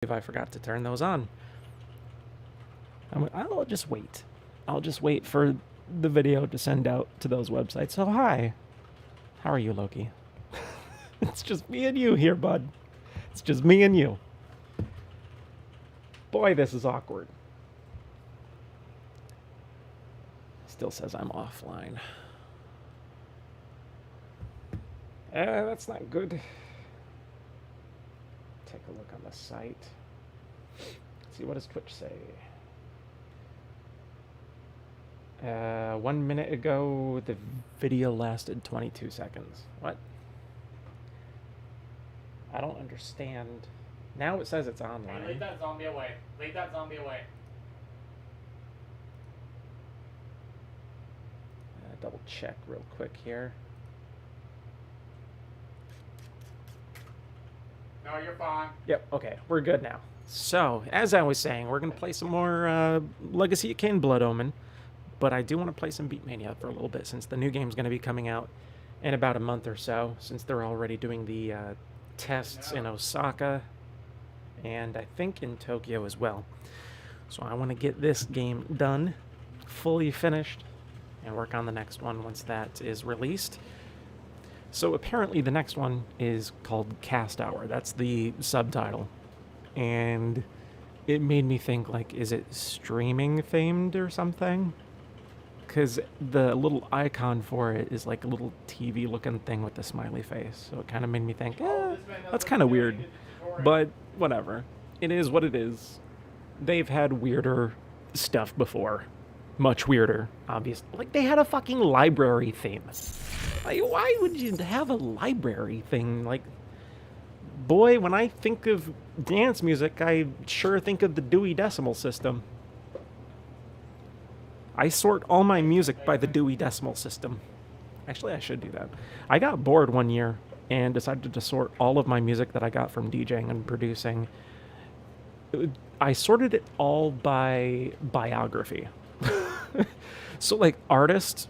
if I forgot to turn those on. I'll just wait. I'll just wait for the video to send out to those websites. So hi, how are you, Loki? It's just me and you here, bud. It's just me and you. Boy, this is awkward. Still says I'm offline. That's not good. Take a look on the site. Let's see, what does Twitch say? 1 minute ago, the video lasted 22 seconds. What? I don't understand. Now it says it's online. Hey, leave that zombie away. Leave that zombie away. Double check real quick here. No, you're fine. Yep, okay, we're good now. So, as I was saying, we're going to play some more Legacy of Kain Blood Omen. But I do want to play some Beatmania for a little bit, since the new game's going to be coming out in about a month or so, since they're already doing the tests in Osaka, and I think in Tokyo as well. So I want to get this game done, fully finished, and work on the next one once that is released. So apparently the next one is called Cast Hour. That's the subtitle. And it made me think, like, is it streaming themed or something? Because the little icon for it is like a little TV looking thing with a smiley face. So it kind of made me think, that's kind of weird. But whatever. It is what it is. They've had weirder stuff before. Much weirder, obviously. Like, they had a fucking library theme. Like, why would you have a library thing? Like, boy, when I think of dance music, I sure think of the Dewey Decimal System. I sort all my music by the Dewey Decimal System. Actually, I should do that. I got bored one year and decided to sort all of my music that I got from DJing and producing. I sorted it all by biography. So, like, artist,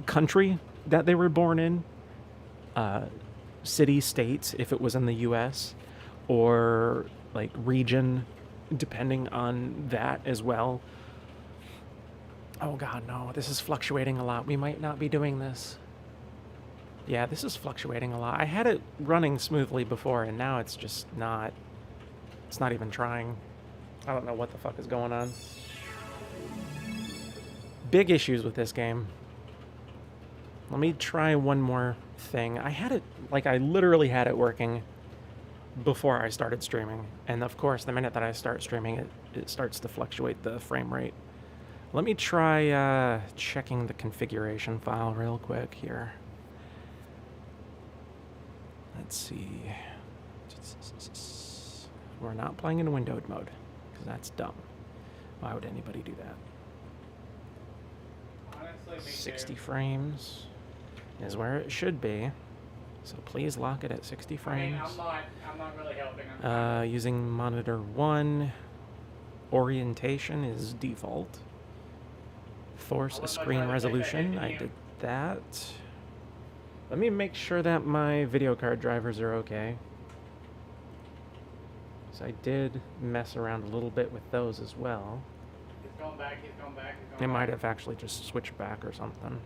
country that they were born in, city, states, if it was in the US, or, like, region, depending on that as well. Oh god, no, this is fluctuating a lot. We might not be doing this. Yeah, this is fluctuating a lot. I had it running smoothly before, and now it's just not... It's not even trying. I don't know what the fuck is going on. Big issues with this game. Let me try one more thing. I had it... Like, I literally had it working before I started streaming. And, of course, the minute that I start streaming, it starts to fluctuate the frame rate. Let me try checking the configuration file real quick here. Let's see. We're not playing in windowed mode, because that's dumb. Why would anybody do that? Honestly, 60 frames is where it should be. So please lock it at 60 frames. I mean, I'm not really helping. Using monitor 1. Orientation is default. Force a screen resolution. I did that. Let me make sure that my video card drivers are okay. So I did mess around a little bit with those as well. He's going back, he's going back, he's going They back. might have actually just switched back or something.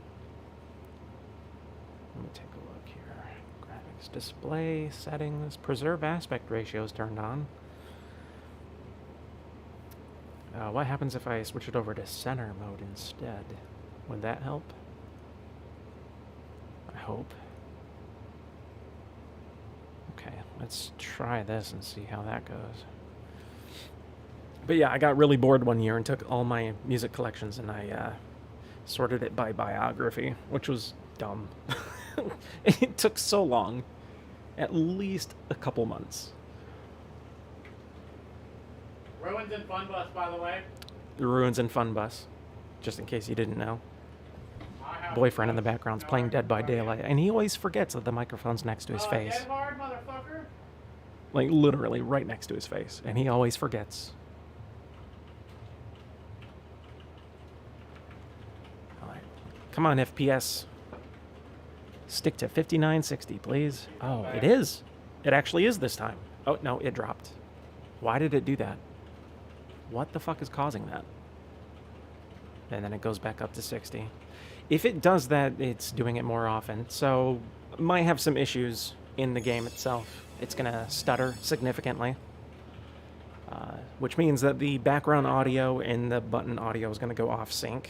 Let me take a look here. Graphics display settings. Preserve aspect ratio is turned on. What happens if I switch it over to center mode instead? Would that help? I hope. Okay, let's try this and see how that goes. But yeah, I got really bored one year and took all my music collections and I sorted it by biography, which was dumb. It took so long. At least a couple months. Ruins and Fun Bus, by the way. The Ruins and Fun Bus, just in case you didn't know. Boyfriend in the background's playing Dead by Daylight, and he always forgets that the microphone's next to his face. Dead hard, motherfucker. Like, literally right next to his face, and he always forgets. Alright. Come on, FPS. Stick to 5960, please. Oh, it is. It actually is this time. Oh, no, it dropped. Why did it do that? What the fuck is causing that? And then it goes back up to 60. If it does that, it's doing it more often. So, might have some issues in the game itself. It's going to stutter significantly. Which means that the background audio and the button audio is going to go off sync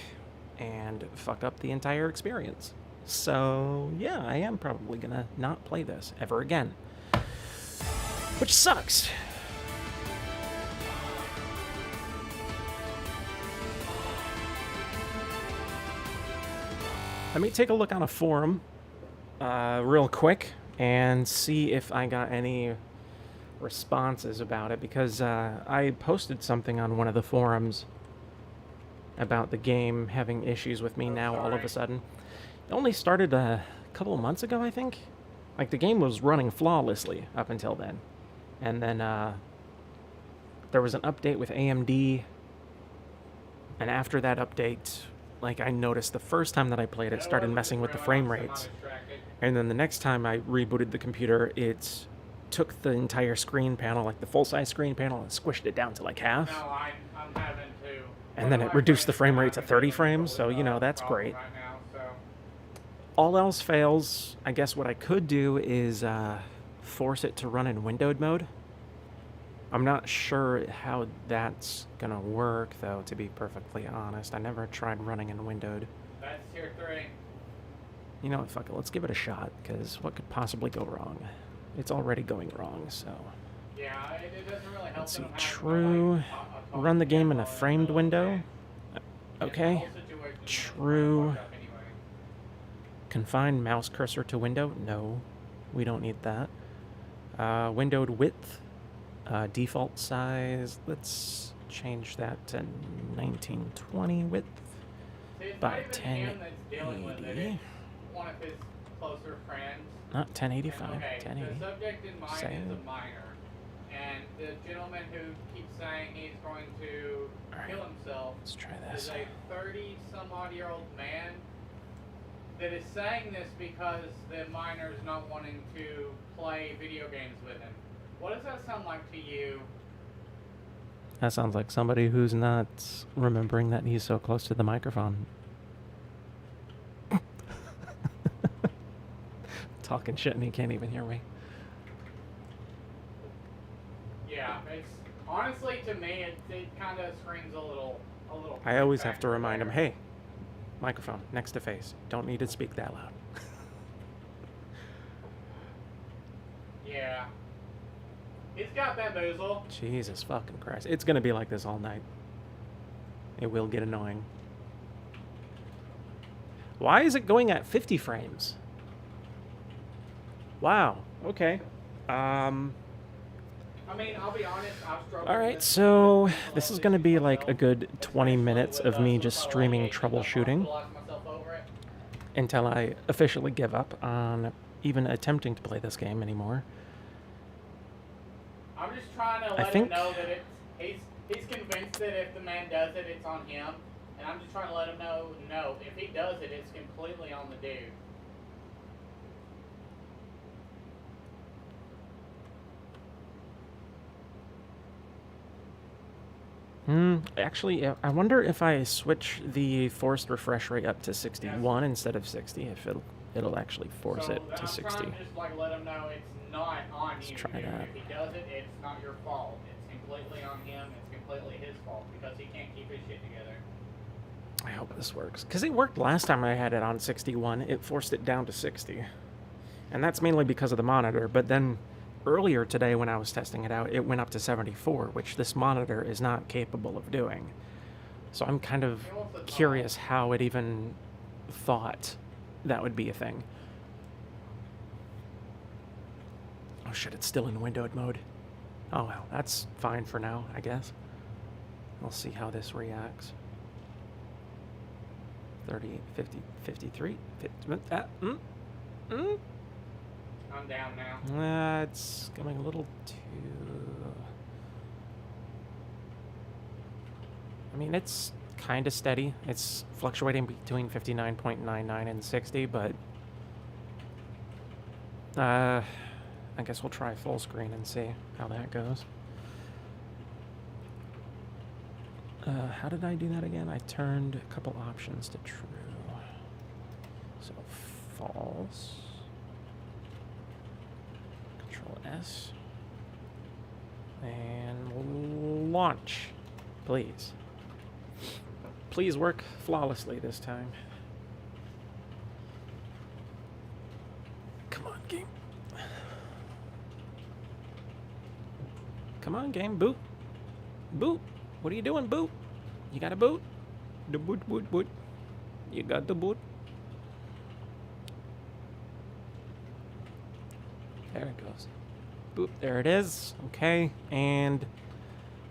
and fuck up the entire experience. So, yeah, I am probably going to not play this ever again. Which sucks. Let me take a look on a forum real quick and see if I got any responses about it, because I posted something on one of the forums about the game having issues with me now all of a sudden. It only started a couple of months ago, I think. Like, the game was running flawlessly up until then. And then there was an update with AMD, and after that update, like, I noticed the first time that I played it started messing with the frame rates. And then the next time I rebooted the computer, it took the entire screen panel, like the full-size screen panel, and squished it down to like half. No, I'm having to. And then it reduced the frame rate to 30 frames, so, you know, that's great. Right now, so. All else fails, I guess what I could do is force it to run in windowed mode. I'm not sure how that's gonna work, though, to be perfectly honest. I never tried running in windowed. That's tier 3. You know what, fuck it, let's give it a shot, because what could possibly go wrong? It's already going wrong, so... Yeah, it doesn't really help. Let's see, true. Run the game in a framed window. Okay. True. Confine mouse cursor to window? No, we don't need that. Windowed width. Default size. Let's change that to 1920 width by 1080. One of his closer friends. Not 1085. Okay, 1080. the subject in mind Same. is a minor, and the gentleman who keeps saying he's going to kill himself Let's try is this. a 30-some-odd-year-old man that is saying this because the minor is not wanting to play video games with him. What does that sound like to you? That sounds like somebody who's not remembering that he's so close to the microphone. Talking shit and he can't even hear me. Yeah, it's honestly to me it kind of screams a little. I always have to remind him, hey, microphone next to face. Don't need to speak that loud. Yeah. He's got bamboozle. Jesus fucking Christ. It's gonna be like this all night. It will get annoying. Why is it going at 50 frames? Wow. Okay. I mean, I'll be honest, I've struggled. Alright, so this is gonna be like a good 20 minutes of me just streaming troubleshooting until I officially give up on even attempting to play this game anymore. I'm just trying to let him know that he's convinced that if the man does it, it's on him. And I'm just trying to let him know, no, if he does it, it's completely on the dude. Actually, I wonder if I switch the forced refresh rate up to 61 instead of 60, if it'll actually force it to 60. I'm trying to just like let him know it's not on you. Try that. If he does it, it's not your fault. It's completely on him. It's completely his fault because he can't keep his shit together. I hope this works. Because it worked last time I had it on 61. It forced it down to 60. And that's mainly because of the monitor. But then earlier today when I was testing it out, it went up to 74, which this monitor is not capable of doing. So I'm kind of curious how it even thought that would be a thing. Oh shit, it's still in windowed mode. Oh well, that's fine for now, I guess. We'll see how this reacts. 30, 50, 53, 50, I'm down now. It's going a little too... I mean, it's kind of steady. It's fluctuating between 59.99 and 60, but... I guess we'll try full screen and see how that goes. How did I do that again? I turned a couple options to true. So false. Control S. And launch, please. Please work flawlessly this time. Come on, game. Come on, game. Boot. Boot. What are you doing, boot? You got a boot? The boot, boot, boot. You got the boot? There it goes. Boop, there it is. Okay, and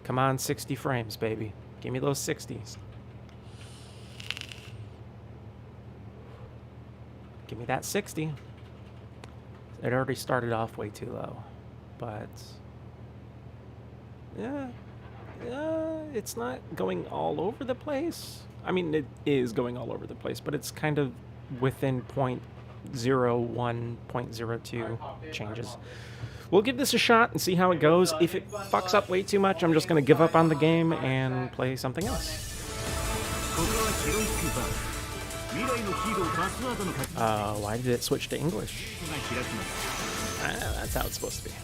come on, 60 frames, baby. Give me those 60s. Give me that 60. It already started off way too low, but yeah, it's not going all over the place. I mean, it is going all over the place, but it's kind of within 0.01, 0.02 changes. We'll give this a shot and see how it goes. If it fucks up way too much, I'm just going to give up on the game and play something else. Why did it switch to English? That's how it's supposed to be.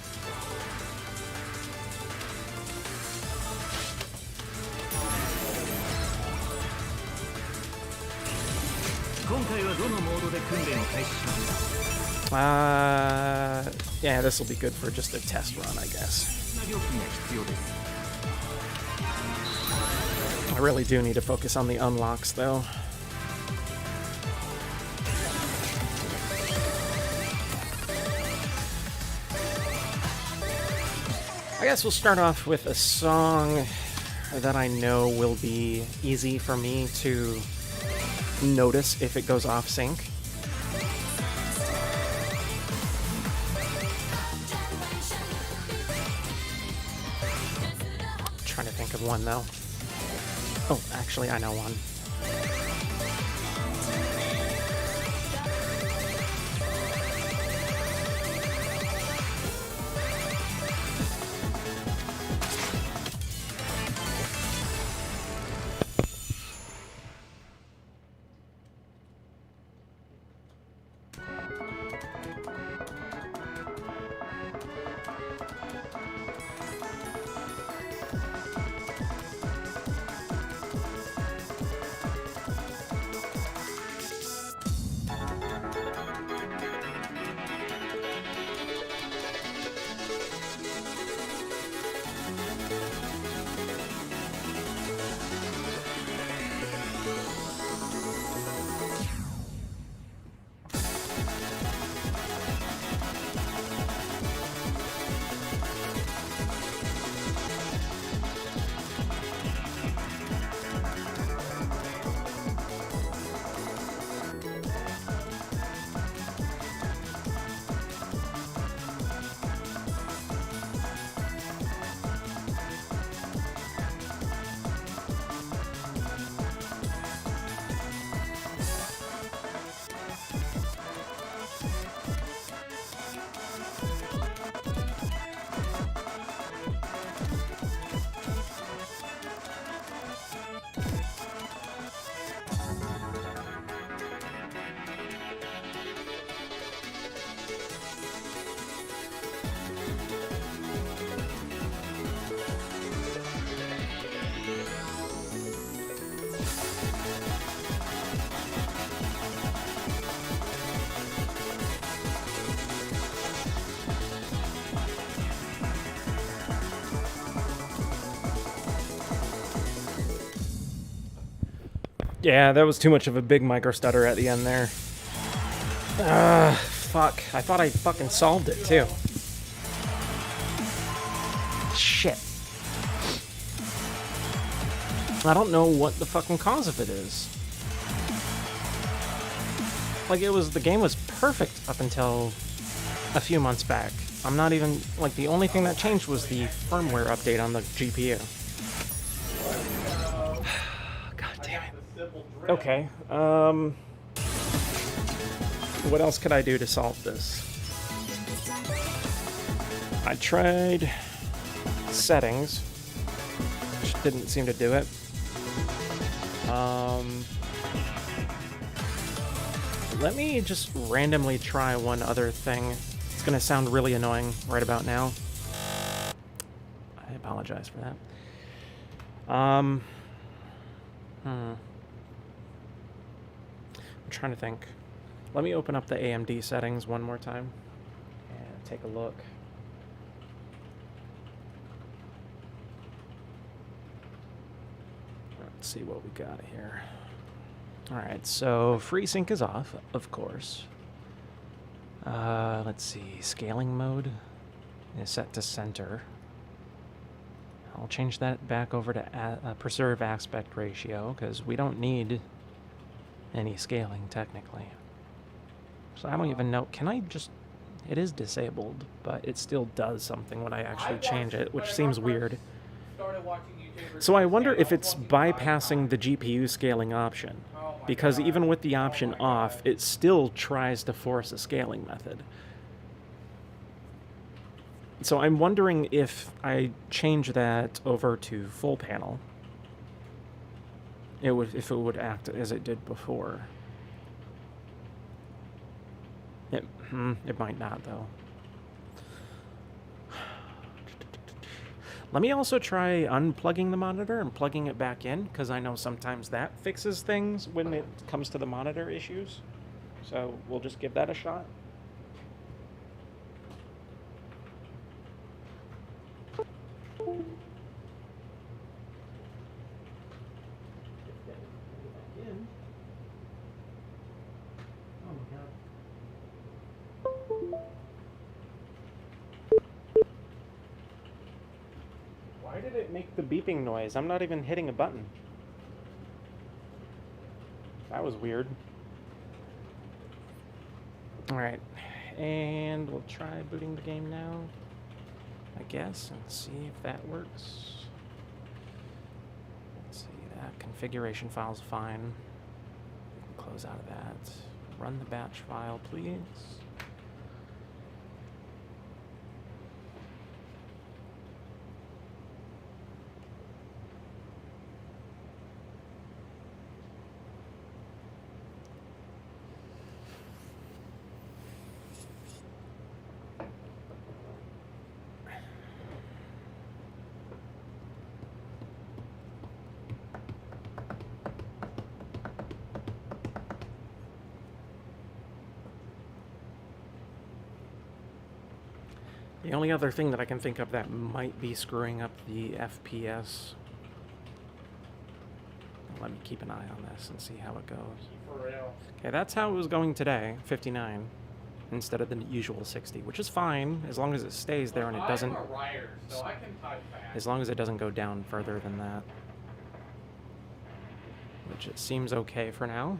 Yeah, this will be good for just a test run, I guess. I really do need to focus on the unlocks, though. I guess we'll start off with a song that I know will be easy for me to notice if it goes off sync. Trying to think of one though. Oh, actually, I know one. Yeah, that was too much of a big micro stutter at the end there. Fuck. I thought I fucking solved it, too. Shit. I don't know what the fucking cause of it is. Like, the game was perfect up until a few months back. I'm not even, like, the only thing that changed was the firmware update on the GPU. Okay, what else could I do to solve this? I tried settings, which didn't seem to do it. Let me just randomly try one other thing. It's gonna sound really annoying right about now. I apologize for that. I'm trying to think. Let me open up the AMD settings one more time and take a look. Let's see what we got here. Alright, so FreeSync is off, of course. Let's see, scaling mode is set to center. I'll change that back over to preserve aspect ratio, because we don't need any scaling, technically. So I don't even know, can I just... It is disabled, but it still does something when I actually change it, which seems weird. So I wonder if it's bypassing the GPU scaling option, because even with the option off, it still tries to force a scaling method. So I'm wondering if I change that over to full panel, if it would act as it did before. It might not, though. Let me also try unplugging the monitor and plugging it back in, because I know sometimes that fixes things when it comes to the monitor issues. So we'll just give that a shot. Why did it make the beeping noise? I'm not even hitting a button. That was weird. Alright, and we'll try booting the game now, I guess, and see if that works. Let's see, that configuration file's fine. We can close out of that. Run the batch file, please. The only other thing that I can think of that might be screwing up the FPS. Let me keep an eye on this and see how it goes. For real. Okay, that's how it was going today, 59, instead of the usual 60, which is fine as long as it stays there and it doesn't. I'm a writer, so I can type fast. As long as it doesn't go down further than that, which it seems okay for now.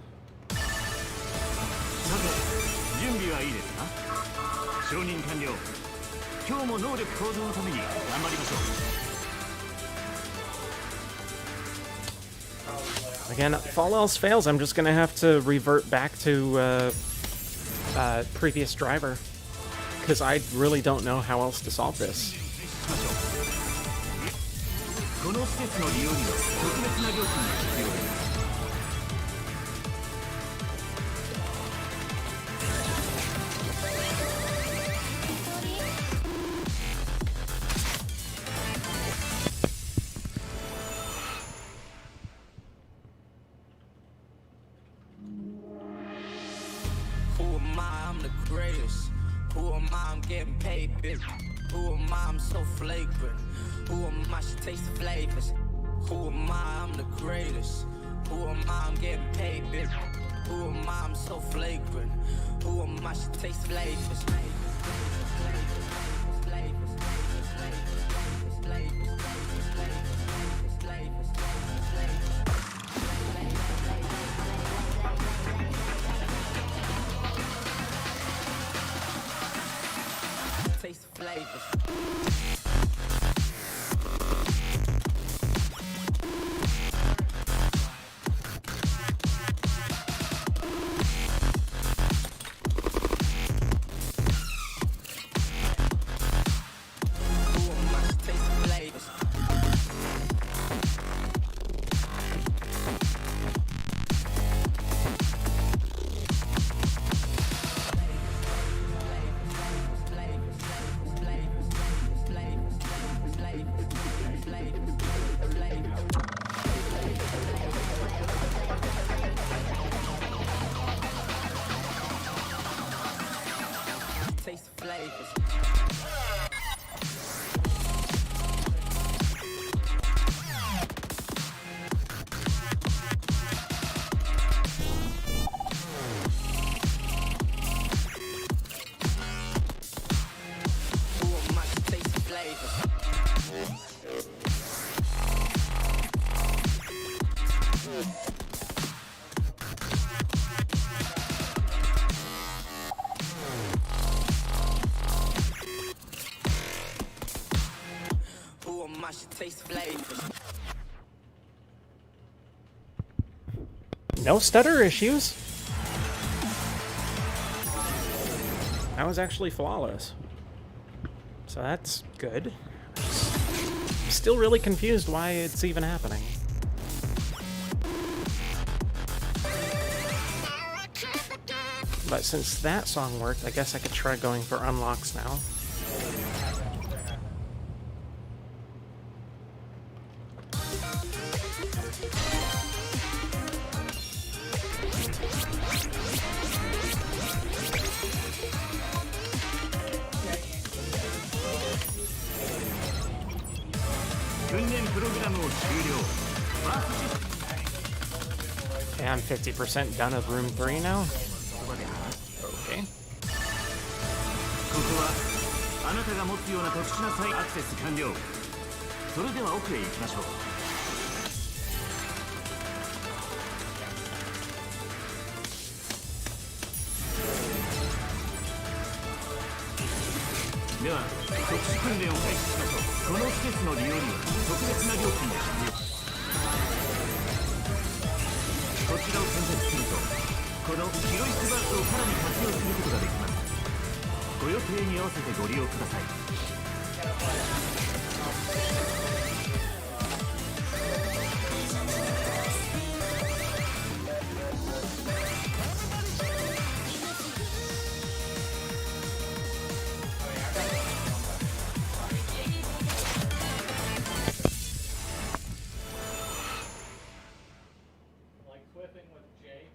Again, if all else fails, I'm just gonna have to revert back to previous driver, because I really don't know how else to solve this. Who am I? I'm getting paid, bitch. Who am I? I'm so flagrant. Who am I? She tastes the flavors. Who am I? I'm the greatest. Who am I? I'm getting paid, bitch. Who am I? I'm so flagrant. Who am I? She tastes the flavors. Taste the flavors. flavors. No stutter issues. That was actually flawless. So that's good. I'm still really confused why it's even happening. But since that song worked, I guess I could try going for unlocks now. Okay, I'm 50% done of room 3 now. Okay. ここはあなたが持つような特殊なサイアクセス完了。それでは奥へ行きましょう。では特殊訓練を開始しましょう。この施設の利用には特別な料金が必要。こちらを選択するとこの広いスバースをさらに活用することができます。ご予定に合わせてご利用ください。Like Swiffing with Jake.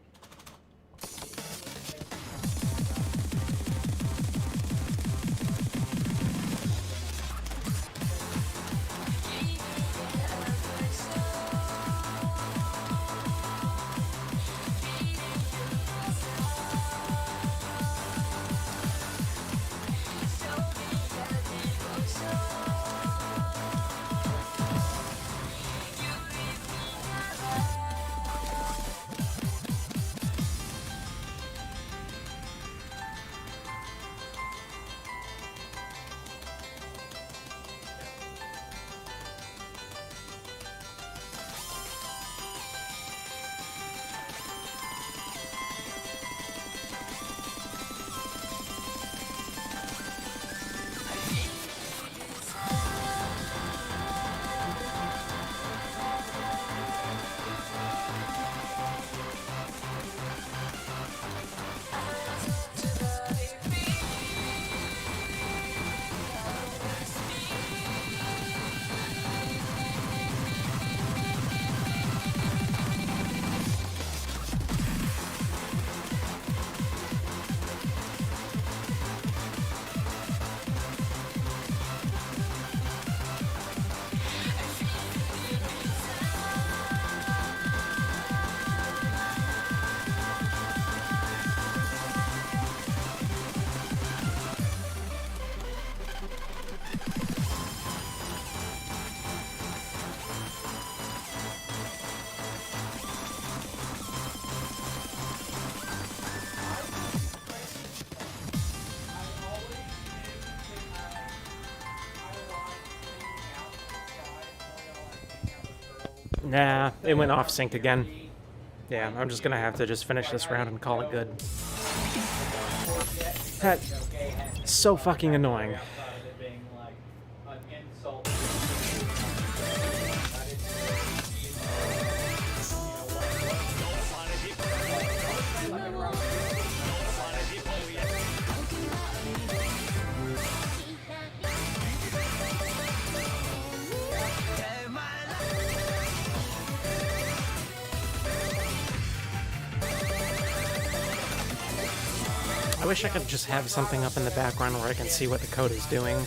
Nah, it went off sync again. Yeah, I'm just gonna have to just finish this round and call it good. That's so fucking annoying. I wish I could just have something up in the background where I can see what the code is doing.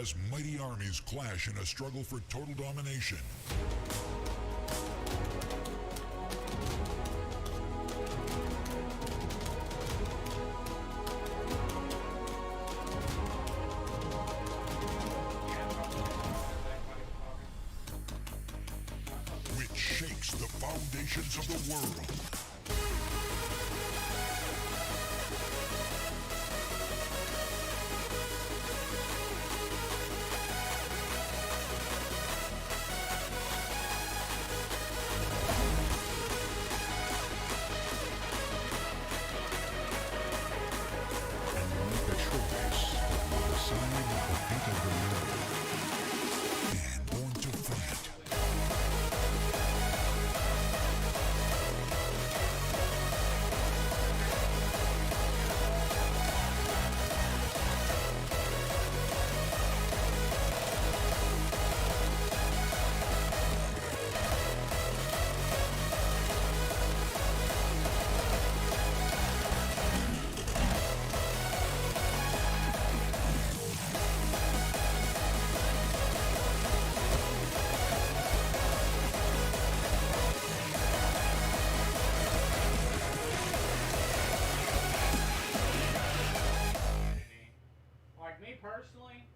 as mighty armies clash in a struggle for total domination. Which shakes the foundations of the world. And you make a choice that will decide the fate of the world. And born to fight. Like me personally,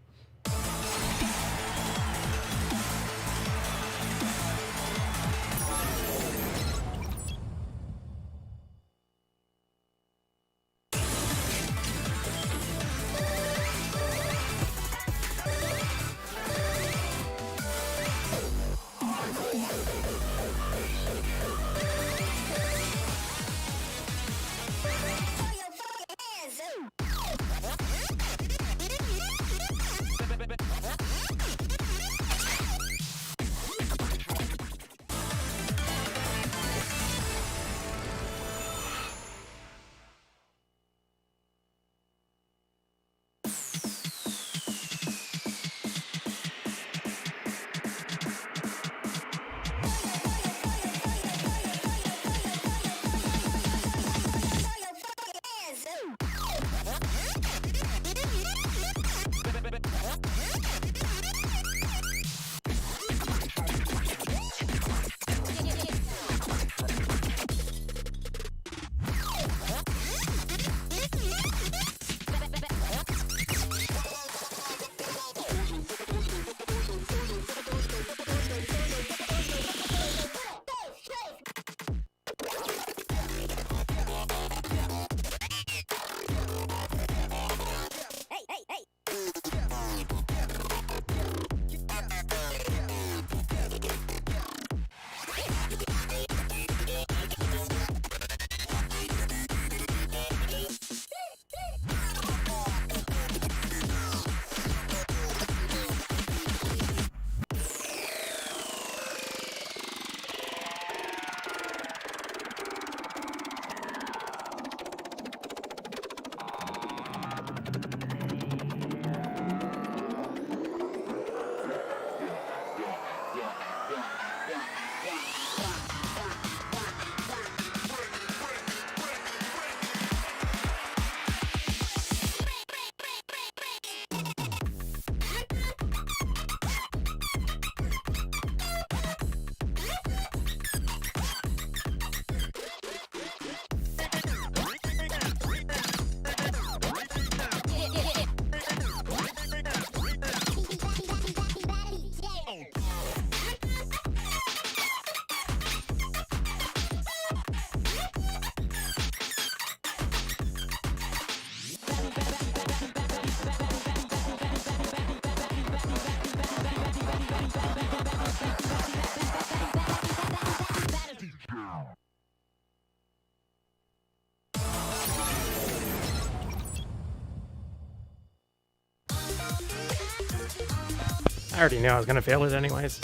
I already knew I was gonna fail it anyways.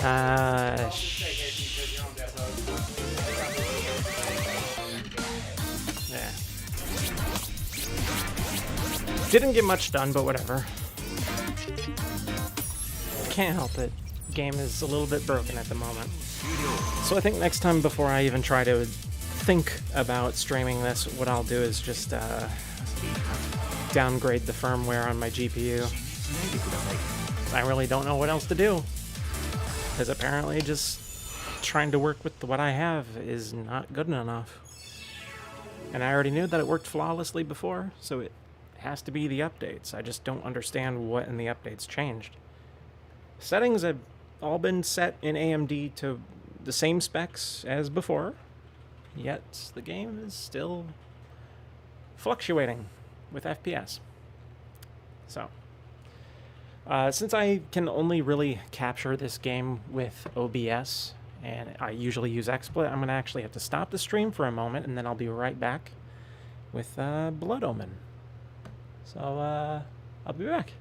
Yeah. Didn't get much done, but whatever. Can't help it. Game is a little bit broken at the moment. So I think next time, before I even try to think about streaming this, what I'll do is just downgrade the firmware on my GPU. しないでください。 I really don't know what else to do. Because apparently just trying to work with what I have is not good enough. And I already knew that it worked flawlessly before, so it has to be the updates. I just don't understand what in the updates changed. Settings have all been set in AMD to the same specs as before, yet the game is still fluctuating with FPS. So, since I can only really capture this game with OBS, and I usually use XSplit, I'm going to actually have to stop the stream for a moment, and then I'll be right back with Blood Omen. So, I'll be back.